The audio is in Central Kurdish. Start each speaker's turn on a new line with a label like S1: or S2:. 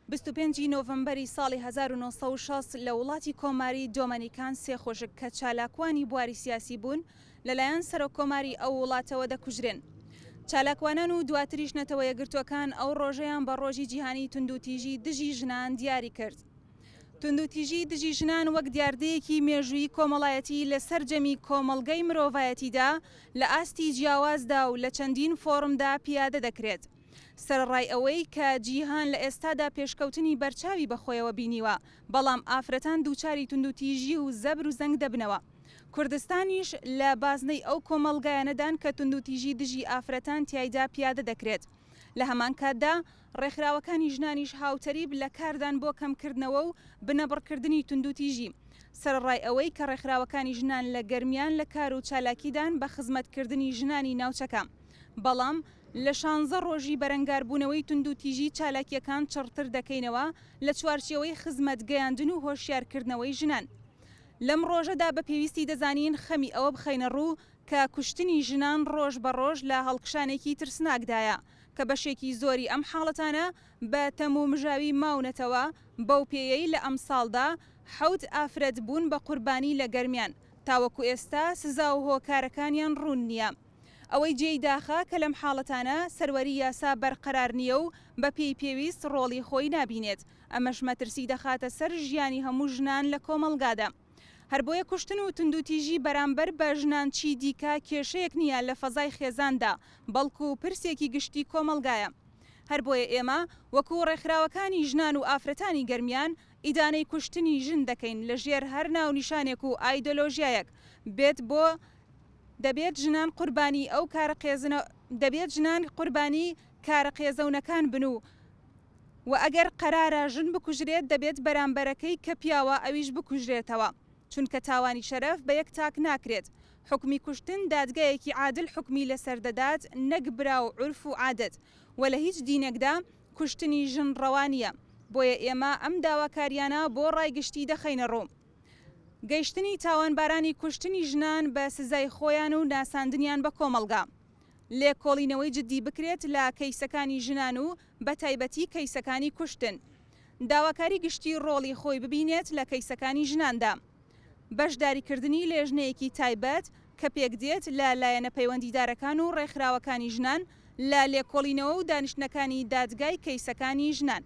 S1: 25 نۆڤەمبەری ساڵی 1960 لە وڵاتی کۆماری دۆمەنیکان سێ خۆشک کە چالاکوانی بواری سیاسی بوون لەلایەن سەرۆکۆماری ئەو وڵاتەوە دەکوژرێن. چالاکوانان و دواتریش نەتەوە یەکگرتوەکان ئەو ڕۆژەیان بە ڕۆژی جیهانی توندوتیژی دژی ژنان دیاری کرد. توندوتیژی دژی ژنان وەک دیاردەیەکی مێژووی کۆمەڵایەتی لە سەرجەمی کۆمەڵگەی مرۆڤایەتیدا لە ئاستی جیاوازدا و لە چەندین فۆرمدا پیادە دەکرێت. سەرڕای ئەوەی کە جیهان لە ئێستادا پێشکەوتنی بەرچاوی بەخۆیەوە بینیوە، بەڵام ئافرەتان دووچاری توندوتیژی و زەبر و زەنگ دەبنەوە. کوردستانیش لە بازنەی ئەو کۆمەڵگایانەدان کە توندوتیژی دژی ئافرەتان تیایدا پیادە دەکرێت. لە هەمان کاتدا ڕێکخراوەکانی ژنانیش هاوتەریب لە کاردان بۆ کەمکردنەوە و بنەبڕکردنی توندوتیژی. سەرڕای ئەوەی کە ڕێکخراوەکانی ژنان لە گەرمیان لە کار و چالاکیدان بە خزمەتکردنی ژنانی ناوچەکە. بەڵام لە 16 ڕۆژی بەرەنگاربوونەوەی توندوتیژی چالاکیەکان چڕتر دەکەینەوە لە چوارچێوەی خزمەت گەیاندن و هۆشیارکردنەوەی ژنان. لەم ڕۆژەدا بە پێویستی دەزانین خەمی ئەوە بخەینە ڕوو کە کوشتنی ژنان ڕۆژ بە ڕۆژ لە هەڵکشانێکی ترسناکدایە کە بەشێکی زۆری ئەم حاڵەتانە بە تەمومژاوی ماونەتەوە. بەو پێیەی لە ئەم ساڵدا 7 ئافرەت بوون بە قوربانی لە گەرمیان، تاوەکو ئێستا سزا و هۆکارەکانیان ڕوون نییە. ئەوەی جێی داخە کە لەم حاڵەتانە سەروەری یاسا بەرقەرار نییە و بە پێی پێویست ڕۆڵی خۆی نابینێت. ئەمەش مەترسی دەخاتە سەر ژیانی هەموو ژنان لە کۆمەڵگادا. هەر بۆیە کوشتن و توندوتیژی بەرامبەر بە ژنان چی دیکە کێشەیەک نییە لە فەزای خێزاندا، بەڵکو و پرسێکی گشتی کۆمەڵگایە. هەر بۆیە ئێمە وەکو ڕێکخراوەکانی ژنان و ئافرەتانی گەرمیان ئیدانەی کوشتنی ژن دەکەین لە ژێر هەر ناونیشانێک و ئایدۆلۆژیایەک دەبێت ژنان قوربانی ئەو دەبێت ژنان قوربانی کارە قێزەونەکان بن و ئەگەر قەرارە ژن بکوژرێت دەبێت بەرامبەرەکەی کە پیاوە ئەویش بکوژرێتەوە، چونکە تاوانی شەرەف بە یەک تاک ناکرێت. حکمی کوشتن دادگایەکی عادل حکمی لەسەر دەدات، نەک برا و عورف و عادەت، و لە هیچ دینێکدا کوشتنی ژن ڕەوا نییە. بۆیە ئێمە ئەم داواکاریانە بۆ ڕایگشتی دەخەینە ڕوو. گەیشتنی تاوانبارانی کوشتنی ژنان بە سزای خۆیان و ناساندنیان بە کۆمەڵگا. لێکۆڵینەوەی جدی بکرێت لە کەیسەکانی ژنان و بە تایبەتی کەیسەکانی کوشتن. داواکاری گشتی ڕۆڵی خۆی ببینێت لە کەیسەکانی ژناندا. بەشداریکردنی لێژنەیەکی تایبەت کە پێکدێت لە لایەنە پەیوەندیدارەکان و ڕێکخراوەکانی ژنان لە لێکۆڵینەوە و دانیشتنەکانی دادگای کەیسەکانی ژنان.